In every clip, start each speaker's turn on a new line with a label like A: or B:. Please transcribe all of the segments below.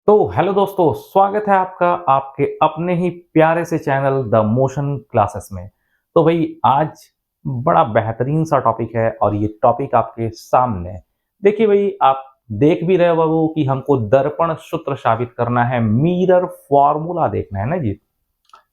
A: तो हेलो दोस्तों, स्वागत है आपका आपके अपने ही प्यारे से चैनल द मोशन क्लासेस में। तो भाई आज बड़ा बेहतरीन सा टॉपिक है और ये टॉपिक आपके सामने है। देखिए भाई, आप देख भी रहे हो बाबू कि हमको दर्पण सूत्र साबित करना है, मिरर फॉर्मूला देखना है ना जी।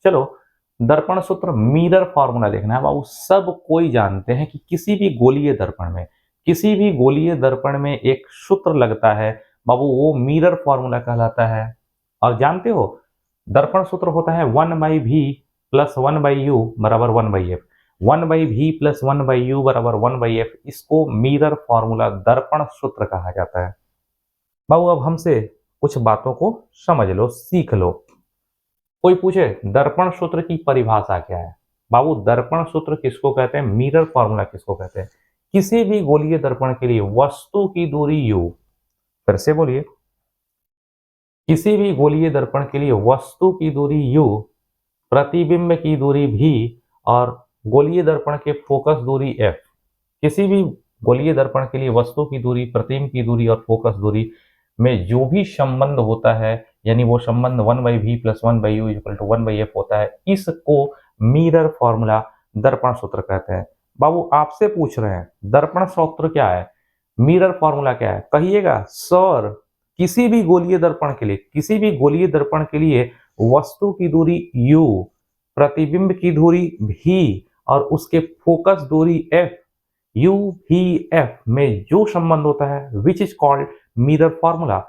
A: चलो, दर्पण सूत्र मिरर फॉर्मूला देखना है बाबू। सब कोई जानते हैं कि किसी भी गोलीय दर्पण में एक सूत्र लगता है बाबू, वो मिरर फॉर्मूला कहलाता है। और जानते हो, दर्पण सूत्र होता है 1/v प्लस 1/u बराबर 1/f। 1/v प्लस 1/u बराबर 1/f, इसको मिरर फॉर्मूला दर्पण सूत्र कहा जाता है। बाबू अब हमसे कुछ बातों को समझ लो, सीख लो। कोई पूछे दर्पण सूत्र की परिभाषा क्या है? बाबू दर्पण सूत्र किसको कहते हैं, मिरर फॉर्मूला किसको कहते हैं? किसी भी गोलीय दर्पण के लिए वस्तु की दूरी u, फिर से बोलिए, किसी भी गोलीय दर्पण के लिए वस्तु की दूरी u, प्रतिबिंब की दूरी v और गोलीय दर्पण के फोकस दूरी f। किसी भी गोलीय दर्पण के लिए वस्तु की दूरी, प्रतिबिंब की दूरी और फोकस दूरी में जो भी संबंध होता है, यानी वो संबंध 1/v plus 1/u equal to 1/f होता है, इसको मिरर फॉर्मूला दर्पण सूत्र कहते हैं। बाबू आपसे पूछ रहे हैं दर्पण सूत्र क्या है, मिरर फॉर्मूला क्या है? कहिएगा सर, किसी भी गोलीय दर्पण के लिए वस्तु की दूरी u, प्रतिबिंब की दूरी v और उसके फोकस दूरी f, यू वी एफ में जो संबंध होता है which is called mirror formula.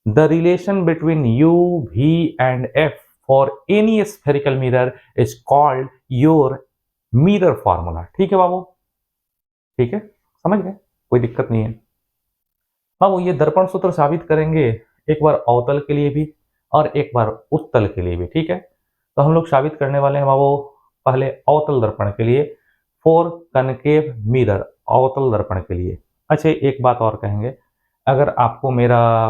A: The relation between U V and F for any spherical mirror is called your mirror formula. ठीक है बाबू, ठीक है, समझ गए, कोई दिक्कत नहीं है बाबू। ये दर्पण सूत्र साबित करेंगे एक बार अवतल के लिए भी और एक बार उत्तल के लिए भी, ठीक है। तो हम लोग साबित करने वाले हैं बाबू पहले अवतल दर्पण के लिए, फॉर कनकेव मिरर, अवतल दर्पण के लिए। अच्छा, एक बात और कहेंगे, अगर आपको मेरा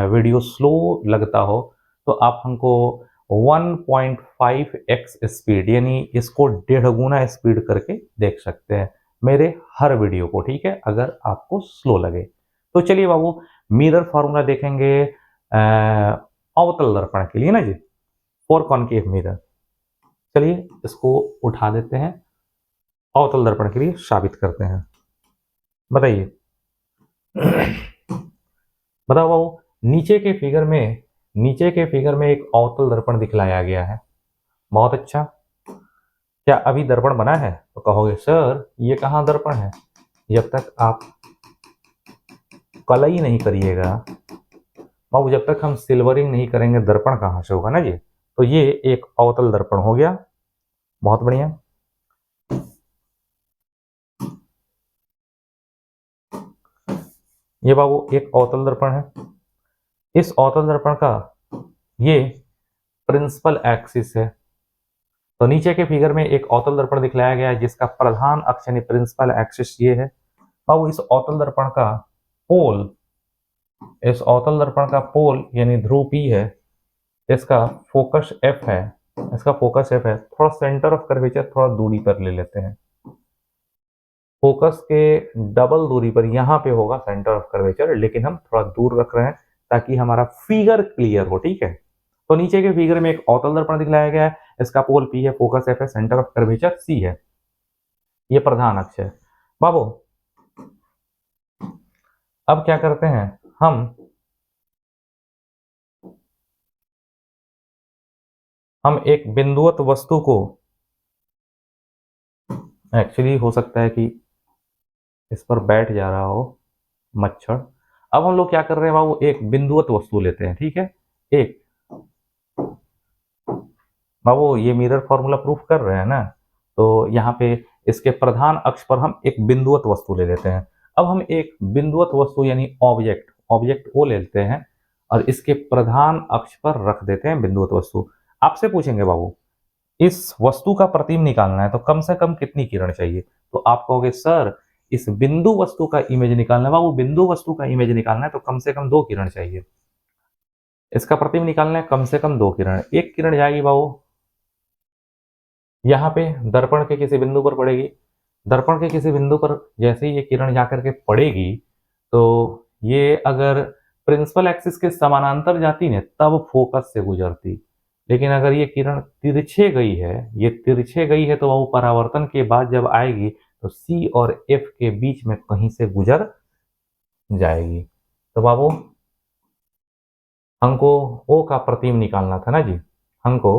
A: वीडियो स्लो लगता हो तो आप हमको 1.5x स्पीड यानी इसको 1.5 गुना स्पीड करके देख सकते हैं मेरे हर वीडियो को, ठीक है, अगर आपको स्लो लगे तो। चलिए बाबू, मिरर फॉर्मूला देखेंगे अवतल दर्पण के लिए ना जी, फॉर कॉनकेव मिरर। चलिए इसको उठा देते हैं, अवतल दर्पण के लिए साबित करते हैं। बताइए बताओ बाबू, नीचे के फिगर में एक अवतल दर्पण दिखलाया गया है। बहुत अच्छा, क्या अभी दर्पण बना है? तो कहोगे सर ये कहाँ दर्पण है। जब तक आप कलई नहीं करिएगा बाबू, जब तक हम सिल्वरिंग नहीं करेंगे दर्पण कहाँ से होगा ना जी। तो ये एक अवतल दर्पण हो गया, बहुत बढ़िया। ये बाबू एक अवतल दर्पण है। इस अवतल दर्पण का ये प्रिंसिपल एक्सिस है। तो नीचे के फिगर में एक अवतल दर्पण दिखलाया गया है जिसका प्रधान अक्ष यानी प्रिंसिपल एक्सिस ये है। बाबू इस अवतल दर्पण का पोल, इस अवतल दर्पण का पोल यानी ध्रुव P है, इसका फोकस F है, इसका फोकस F है। थोड़ा सेंटर ऑफ कर्वेचर थोड़ा दूरी पर ले लेते हैं, फोकस के डबल दूरी पर यहाँ पे होगा सेंटर ऑफ कर्वेचर, लेकिन हम थोड़ा दूर रख रहे हैं ताकि हमारा फिगर क्लियर हो, ठीक है। तो नीचे के फिगर में एक अवतल दर्पण दिखलाया गया है, इसका पोल P है, फोकस F है, सेंटर ऑफ कर्वेचर C है, ये प्रधान अक्ष है। बाबू अब क्या करते हैं, हम एक बिंदुवत वस्तु को, एक्चुअली हो सकता है कि इस पर बैठ जा रहा हो मच्छर। अब हम लोग क्या कर रहे हैं बाबू, एक बिंदुवत वस्तु लेते हैं, ठीक है। एक बाबू ये मिरर फॉर्मूला प्रूफ कर रहे हैं ना, तो यहाँ पे इसके प्रधान अक्ष पर हम एक बिंदुवत वस्तु ले लेते हैं। अब हम एक बिंदुवत वस्तु यानी ऑब्जेक्ट वो ले लेते हैं और इसके प्रधान अक्ष पर रख देते हैं बिंदुवत वस्तु। आपसे पूछेंगे बाबू इस वस्तु का प्रतिबिंब निकालना है तो कम से कम कितनी किरण चाहिए? तो आप कहोगे सर इस बिंदु वस्तु का इमेज निकालना है। बाबू बिंदु वस्तु का इमेज निकालना है तो कम से कम 2 किरण चाहिए। इसका प्रतिबिंब निकालना है कम से कम 2 किरण। एक किरण जाएगी बाबू यहाँ पे दर्पण के किसी बिंदु पर पड़ेगी। दर्पण के किसी बिंदु पर जैसे ही ये किरण जाकर के पड़ेगी तो ये अगर प्रिंसिपल एक्सिस के समानांतर जाती ने तब फोकस से गुजरती। लेकिन अगर ये किरण तिरछे गई है, ये तिरछे गई है, तो वो परावर्तन के बाद जब आएगी तो सी और एफ के बीच में कहीं से गुजर जाएगी। तो बाबू हमको ओ का प्रतिबिंब निकालना था ना जी। हमको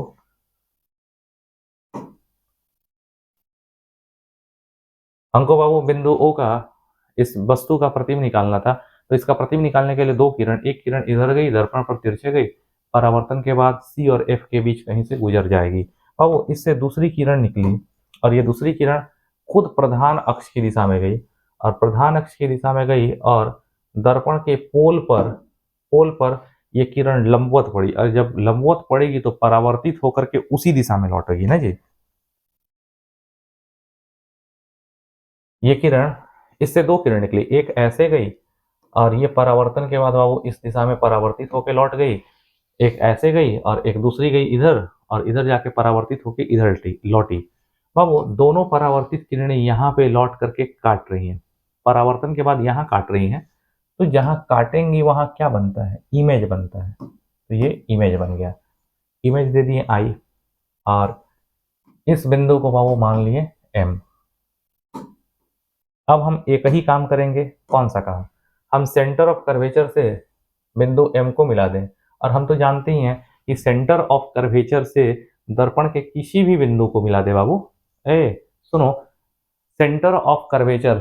A: हमको बाबू बिंदु ओ का, इस वस्तु का प्रतिबिंब निकालना था। तो इसका प्रतिबिंब निकालने के लिए दो किरण, एक किरण इधर गई, दर्पण पर तिरछे गई, परावर्तन के बाद सी और एफ के बीच कहीं से गुजर जाएगी। बाबू इससे दूसरी किरण निकली और ये दूसरी किरण खुद प्रधान अक्ष की दिशा में गई, और प्रधान अक्ष की दिशा में गई और दर्पण के पोल पर ये किरण लंबवत पड़ी, और जब लंबवत पड़ेगी तो परावर्तित होकर के उसी दिशा में लौटेगी ना जी। ये किरण, इससे दो किरण निकली, एक ऐसे गई और ये परावर्तन के बाद बाबू इस दिशा में परावर्तित होकर लौट गई, एक ऐसे गई और एक दूसरी गई इधर, और इधर जाके परावर्तित होकर इधर लौटी। बाबू दोनों परावर्तित किरणें यहाँ पे लौट करके काट रही हैं, परावर्तन के बाद यहाँ काट रही हैं। तो जहाँ काटेंगी वहाँ क्या बनता है, इमेज बनता है। तो ये इमेज बन गया, इमेज दे दिए आई, और इस बिंदु को बाबू मान लिए एम। अब हम एक ही काम करेंगे, कौन सा काम, हम सेंटर ऑफ कर्वेचर से बिंदु एम को मिला दें। और हम तो जानते ही हैं कि सेंटर ऑफ कर्वेचर से दर्पण के किसी भी बिंदु को मिला दे बाबू। सुनो, सेंटर ऑफ कर्वेचर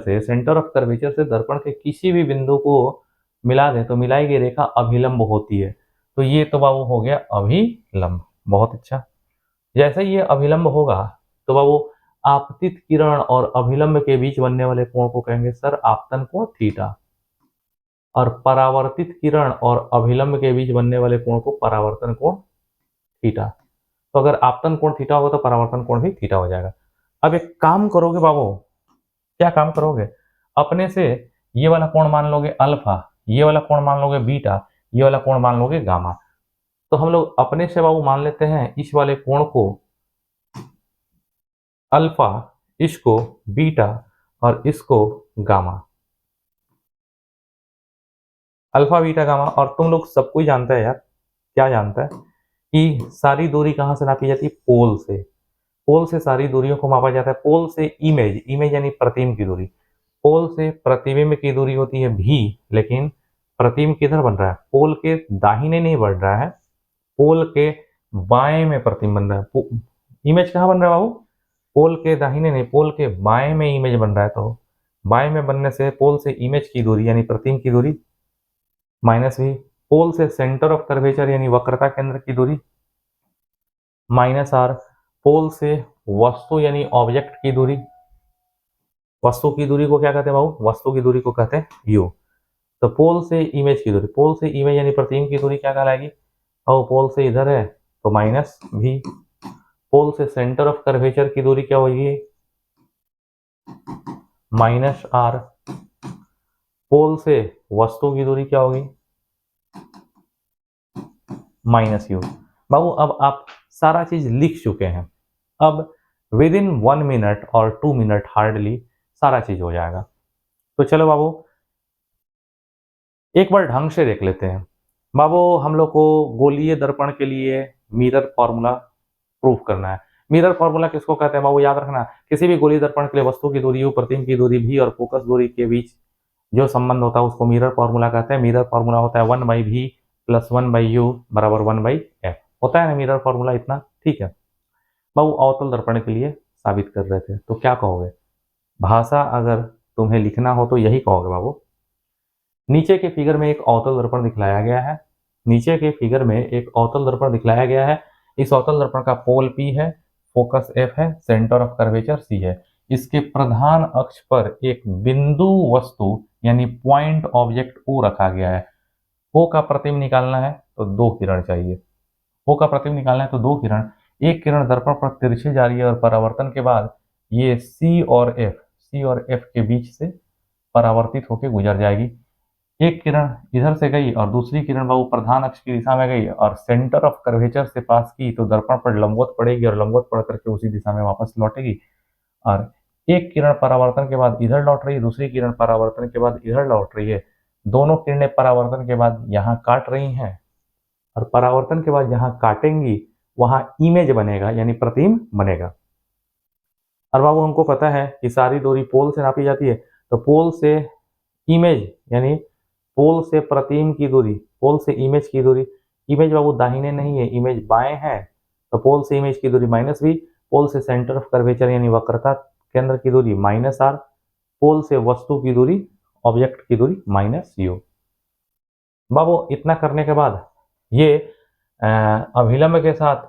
A: से दर्पण के किसी भी बिंदु को मिला दें तो मिलाई गई रेखा अभिलंब होती है। तो ये तो बाबू हो गया अभिलंब, बहुत अच्छा। जैसे ही ये अभिलंब होगा तो बाबू आपतित किरण और अभिलंब के बीच बनने वाले कोण को कहेंगे सर आपतन कोण थीटा, और परावर्तित किरण और अभिलंब के बीच बनने वाले कोण को परावर्तन कोण थीटा। तो अगर आपतन कोण थीटा होगा तो परावर्तन कोण भी थीटा हो जाएगा। अब एक काम करोगे बाबू, क्या काम करोगे, अपने से ये वाला कोण मान लोगे अल्फा, ये वाला कोण मान लोगे बीटा, ये वाला कोण मान लोगे गामा। तो हम लोग अपने से बाबू मान लेते हैं इस वाले कोण को अल्फा, इसको बीटा और इसको गामा। अल्फा बीटा गामा, और तुम लोग सब कोई जानता है यार, क्या जानता है कि सारी दूरी कहाँ से नापी जाती है, पोल से। पोल से सारी दूरियों को मापा जाता है। पोल से इमेज, इमेज यानी प्रतिबिंब की दूरी, पोल से प्रतिबिंब की दूरी होती है भी, लेकिन प्रतिबिंब किधर बन रहा है, पोल के दाहिने नहीं बढ़ रहा है, पोल के बाएं में प्रतिबिंब बन रहा है। इमेज कहाँ बन रहा है बाबू, पोल के दाहिने नहीं, पोल के बाएं में इमेज बन रहा है। तो बाएं में बनने से पोल से इमेज की दूरी यानी प्रतिबिंब की दूरी माइनस भी, पोल से सेंटर ऑफ कर्वेचर यानी वक्रता केंद्र की दूरी माइनस आर, पोल से वस्तु यानी ऑब्जेक्ट की दूरी, वस्तु की दूरी को क्या कहते हैं बाबू, वस्तु की दूरी को कहते हैं यू। तो पोल से इमेज की दूरी, पोल से इमेज यानी प्रतिबिंब की दूरी क्या कहलाएगी, और पोल से इधर है तो माइनस भी। पोल से सेंटर ऑफ कर्वेचर की दूरी क्या होगी, माइनस आर। पोल से वस्तु की दूरी क्या होगी, माइनस यू। बाबू अब आप सारा चीज लिख चुके हैं, अब विद इन 1 मिनट और 2 मिनट हार्डली सारा चीज हो जाएगा। तो चलो बाबू एक बार ढंग से देख लेते हैं। बाबू हम लोग को गोलीय दर्पण के लिए मिरर फॉर्मूला प्रूफ करना है। मिरर फॉर्मूला किसको कहते हैं बाबू, याद रखना, किसी भी गोलीय दर्पण के लिए वस्तु की दूरी, प्रतिबिंब की दूरी भी और फोकस दूरी के बीच जो संबंध होता है उसको मिरर फॉर्मूला कहते हैं। मिरर फॉर्मूला होता है 1/v प्लस 1/u बराबर 1/f, होता है ना मिरर फॉर्मूला इतना, ठीक है। बाबू अवतल दर्पण के लिए साबित कर रहे थे, तो क्या कहोगे, भाषा अगर तुम्हें लिखना हो तो यही कहोगे बाबू। नीचे के फिगर में एक अवतल दर्पण दिखलाया गया है, नीचे के फिगर में एक अवतल दर्पण दिखलाया गया है। इस अवतल दर्पण का पोल P है, फोकस F है, सेंटर ऑफ कर्वेचर C है। इसके प्रधान अक्ष पर एक बिंदु वस्तु यानी पॉइंट ऑब्जेक्ट O रखा गया है। O का प्रतिबिंब निकालना है तो दो किरण चाहिए, O का प्रतिबिंब निकालना है तो दो किरण, एक किरण दर्पण पर तिरछे जा रही है और परावर्तन के बाद ये C और F के बीच से परावर्तित होकर गुजर जाएगी। एक किरण इधर से गई और दूसरी किरण बाबू प्रधान अक्ष की दिशा में गई और सेंटर ऑफ कर्वेचर से पास की तो दर्पण पर लंबवत पड़ेगी और लंबवत पड़ करके उसी दिशा में वापस लौटेगी। और एक किरण परावर्तन के बाद इधर लौट रही है, दूसरी किरण परावर्तन के बाद इधर लौट रही है, दोनों किरणें परावर्तन के बाद यहाँ काट रही हैं और परावर्तन के बाद जहाँ काटेंगी वहाँ इमेज बनेगा यानी प्रतिबिंब बनेगा। और बाबू हमको पता है कि सारी दूरी पोल से नापी जाती है, तो पोल से इमेज यानी पोल से प्रतिबिंब की दूरी, पोल से इमेज की दूरी, इमेज बाबू दाहिने नहीं है, इमेज बाएं है, तो पोल से इमेज की दूरी -v, पोल से सेंटर ऑफ कर्वेचर यानी वक्रता केंद्र की दूरी -r, पोल से वस्तु की दूरी ऑब्जेक्ट की दूरी -u। बाबू इतना करने के बाद ये अभिलंब के साथ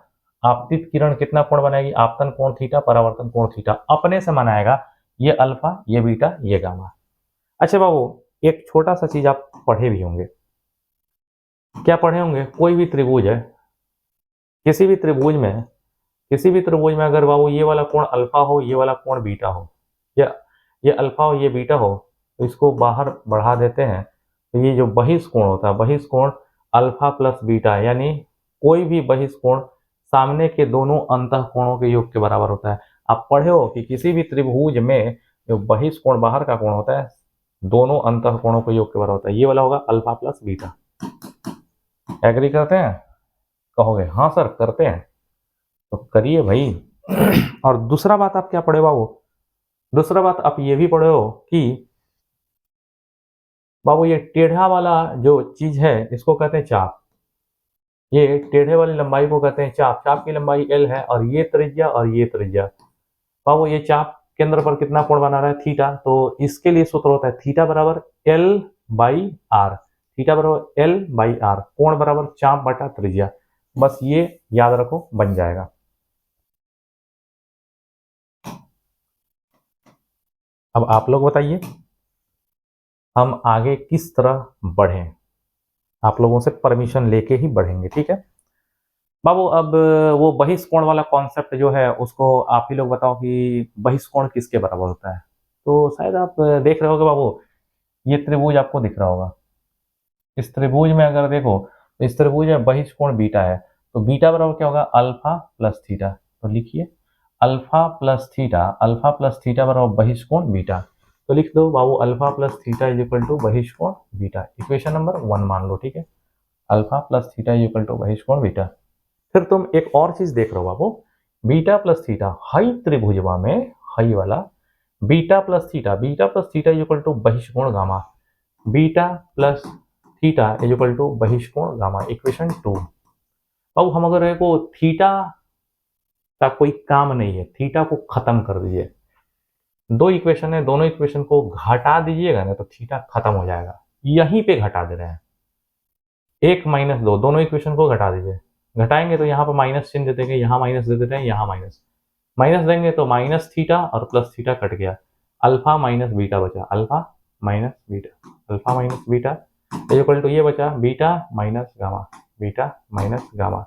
A: आपतित किरण कितना कोण बनाएगी, आपतन कोण थीटा, परावर्तन कोण थीटा अपने से बनाएगा, ये अल्फा, ये बीटा, ये गामा। अच्छा बाबू एक छोटा सा चीज आप पढ़े भी होंगे, क्या पढ़े होंगे, कोई भी त्रिभुज है, किसी भी त्रिभुज में अगर बाबू ये वाला कोण अल्फा हो, ये वाला कोण बीटा हो, या ये अल्फा हो, ये बीटा हो, तो इसको बाहर बढ़ा देते हैं, तो ये जो बहिष्कोण होता है, बहिष्कोण अल्फा प्लस बीटा, यानी कोई भी बहिष्कोण सामने के दोनों अंतःकोणों के योग के बराबर होता है। आप पढ़े हो कि किसी भी त्रिभुज में जो बहिष्कोण बाहर का कोण होता है दोनों अंतःकोणों के योग के बराबर होता है, ये वाला होगा अल्फा प्लस बीटा। एग्री करते हैं? कहोगे हाँ सर करते हैं, तो करिए भाई। और दूसरा बात आप क्या पढ़े बाबू, दूसरा बात आप ये भी पढ़े हो कि बाबू ये टेढ़ा वाला जो चीज है इसको कहते हैं चाप, ये टेढ़े वाली लंबाई को कहते हैं चाप, चाप की लंबाई l है और ये त्रिज्या और ये त्रिज्या। बाबू ये चाप केंद्र पर कितना कोण बना रहा है, थीटा, तो इसके लिए सूत्र होता है थीटा बराबर l बाई आर, थीटा बराबर l बाई आर, कोण बराबर चाप बटा त्रिज्या। बस ये याद रखो, बन जाएगा। अब आप लोग बताइए हम आगे किस तरह बढ़ें, आप लोगों से परमिशन लेके ही बढ़ेंगे, ठीक है बाबू। अब वो बहिष्कोण वाला कॉन्सेप्ट जो है उसको आप ही लोग बताओ कि बहिष्कोण किसके बराबर होता है। तो शायद आप देख रहे होगे बाबू, ये त्रिभुज आपको दिख रहा होगा, इस त्रिभुज में अगर देखो तो इस त्रिभुज में बहिष्कोण बीटा है, तो बीटा बराबर क्या होगा, अल्फा प्लस थीटा। तो लिखिए अल्फा प्लस थीटा बराबर बहिष्कोण बीटा। तो लिख दो बाबू alpha plus theta is equal to बहिष्कोण बीटा, इक्वेशन नंबर 1 मान लो, ठीक है, alpha plus theta is equal to बहिष्कोण बीटा। फिर तुम एक और चीज देख रहे हो बाबू, बीटा प्लस थीटा, हाई त्रिभुजवा में हाई वाला beta plus theta is equal to बहिष्कोण gamma, beta plus theta is equal to बहिष्कोण गामा, इक्वेशन 2। अब हम अगर को थीटा का कोई काम नहीं है, थीटा को खत्म कर दीजिए, दो इक्वेशन है, दोनों इक्वेशन को घटा दीजिएगा ना तो थीटा खत्म हो जाएगा, यहीं पे घटा दे रहे हैं, 1 - 2 दोनों इक्वेशन को घटा दीजिए, घटाएंगे तो यहाँ पर माइनस चिन्ह दे देंगे, यहाँ माइनस दे देते हैं, यहाँ माइनस माइनस देंगे तो माइनस थीटा और प्लस थीटा कट गया, अल्फा माइनस बीटा बचा, alpha minus beta equal to ये बचा beta minus gamma, beta minus gamma.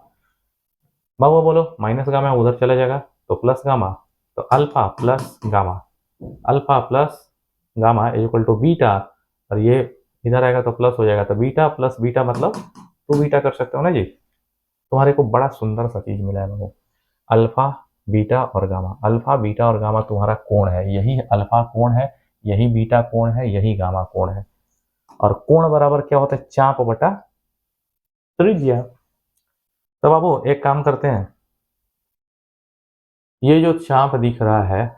A: बाबू बोलो माइनस गामा उधर चला जाएगा तो प्लस गामा, तो alpha plus gamma equal to beta, और ये इधर आएगा तो प्लस हो जाएगा, तो बीटा प्लस बीटा मतलब 2 बीटा कर सकते हो ना जी। तुम्हारे को बड़ा सुंदर सा चीज मिला है बाबू, अल्फा बीटा और गामा, अल्फा बीटा और गामा तुम्हारा कोण है, यही अल्फा कोण है, यही बीटा कोण है, यही गामा कोण है, और कोण बराबर क्या होता है, चाप बटा त्रिज्या। तो बाबू एक काम करते हैं, ये जो चाप दिख रहा है,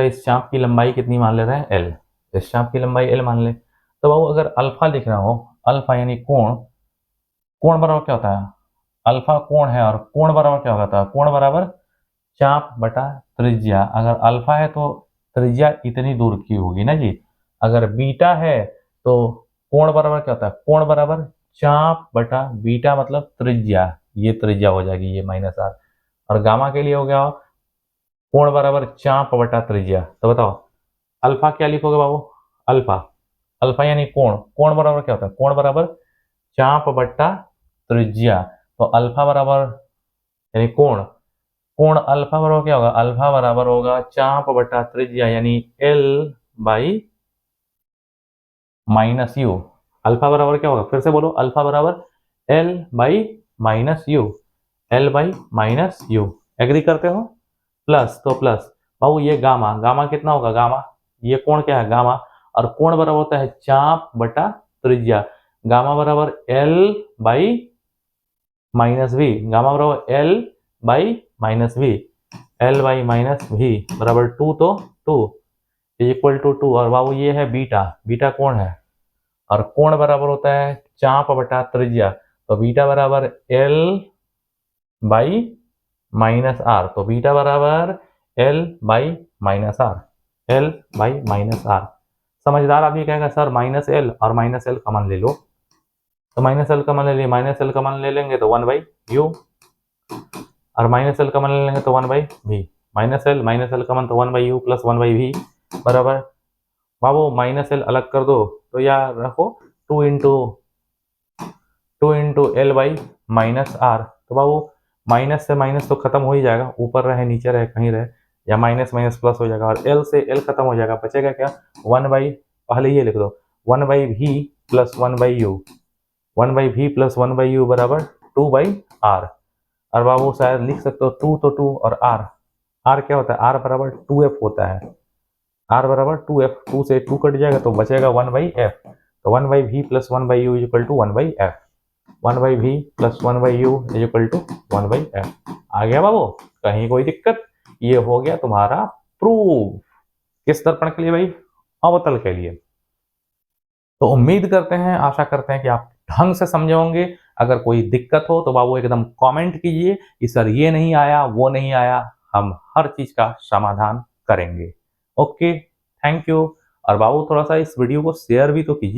A: इस चाप की लंबाई कितनी मान ले रहे हैं, l, इस चाप की लंबाई l मान ले। तो बाबू अगर अल्फा लिख रहा हो, अल्फा यानी कोण, कोण बराबर क्या होता है, अल्फा कोण है और कोण बराबर क्या होता है, कोण बराबर चाप बटा त्रिज्या। अगर अल्फा है तो त्रिज्या इतनी दूर की होगी ना जी, अगर बीटा है तो कोण बराबर क्या होता है, कोण बराबर चाप बटा बीटा मतलब त्रिज्या, ये त्रिज्या हो जाएगी, ये -r, और गामा के लिए हो गया कोण बराबर चाप बटा त्रिज्या। तो बताओ अल्फा क्या लिखोगे बाबू, अल्फा यानी कोण, कोण बराबर क्या होता है, कोण बराबर चाप बटा त्रिज्या, तो अल्फा बराबर यानी कोण, कोण अल्फा बराबर क्या होगा, अल्फा बराबर होगा चाप बटा त्रिज्या यानी l by minus U. Alpha बराबर क्या होगा, फिर से बोलो, अल्फा बराबर l by minus U, l by minus U, agree करते हो, प्लस, तो प्लस बाबू ये गामा, गामा कितना होगा, गामा ये कोण क्या है गामा, और कोण बराबर होता है चाप बटा त्रिज्या। गामा बराबर L by minus V, gamma बराबर L by minus V, L by minus V बराबर 2, तो 2 इक्वल टू 2। और बाबू ये है बीटा, बीटा कोण है और कोण बराबर होता है चाप बटा त्रिज्या, तो बीटा बराबर एल बाई माइनस आर, तो बीटा बराबर L by minus R, L by minus R. समझदार आदमी कहेगा सर माइनस एल और माइनस एल कॉमन ले लो, तो माइनस एल कॉमन ले लिए, माइनस एल कॉमन ले लेंगे तो 1 बाई यू, और माइनस एल कॉमन ले लेंगे तो 1 by V, minus L common तो 1 by U plus 1 by V बराबर, बाबू माइनस एल अलग कर दो तो यार रखो 2 into L by minus R, तो बाबू माइनस से माइनस तो खत्म हो ही जाएगा, ऊपर रहे नीचे रहे कहीं रहे, या माइनस माइनस प्लस हो जाएगा, और एल से एल खत्म हो जाएगा, बचेगा क्या 1 बाई, पहले ये लिख दो 1 by V plus 1 by U, 1 by V plus 1 by U बराबर 2 बाई आर। और बाबू शायद लिख सकते हो 2 तो 2 और आर, आर क्या होता है, आर बराबर 2f होता है, आर बराबर 2f, 2 से 2 कट जाएगा तो बचेगा 1 बाई एफ, तो 1 by V plus 1 by U is equal to 1 by F, 1 by V plus 1 by U is equal to 1 by F. आ गया बाबू, कहीं कोई दिक्कत? ये हो गया तुम्हारा प्रूफ। किस दर्पण के लिए भाई? अवतल के लिए। तो उम्मीद करते हैं, आशा करते हैं कि आप ढंग से समझे होंगे। अगर कोई दिक्कत हो तो बाबू एकदम कमेंट कीजिए कि सर ये नहीं आया, वो नहीं आया, हम हर चीज का समाधान करेंगे। Okay, thank you. और बाबू थोड़ा सा इस वीडियो को शेयर भी तो कीजिए।